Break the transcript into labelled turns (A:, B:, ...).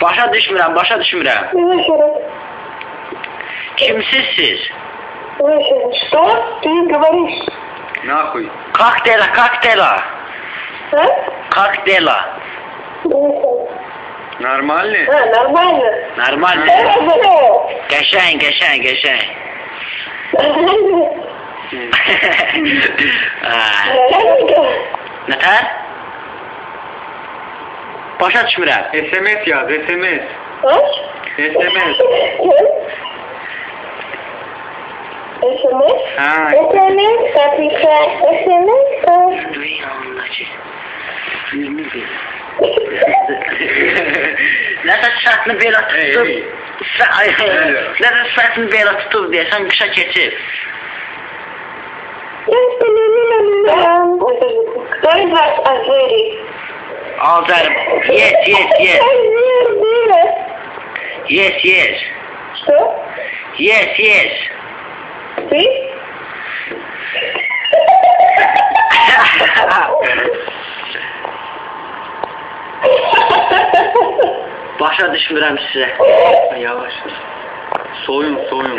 A: Başa düşmürəm, başa düşmürəm.
B: Ne şeref?
A: Kimsiz siz?
B: Ne şeref? Что ты говоришь?
C: Нахуй.
A: Kaktela, kaktela.
B: А?
A: Kaktela.
B: Не шереф.
C: Нормальный?
B: А, нормально.
A: Normal.
B: Хорошо.
A: Qəşəng, qəşəng, qəşəng.
B: Нормально. Нормально.
A: Nətər? Başa düşmürəm.
C: SMS yaz, SMS.
B: А?
C: SMS.
B: СМС?
C: Ha.
B: СМС, отвечай. СМС?
A: Duy anlacı. 21. Nəsə səhətini belə tutub.
C: Ey.
A: Nəsə səhətini belə tutub deyəsən qışa keçib.
B: Кто из вас Азери?
A: Azərim. Yes, yes, yes. Yes, yes.
B: Что?
A: Yes, yes.
B: Ты?
A: Başa düşmürəm sizə.
C: Yavaş. Soyun, soyun.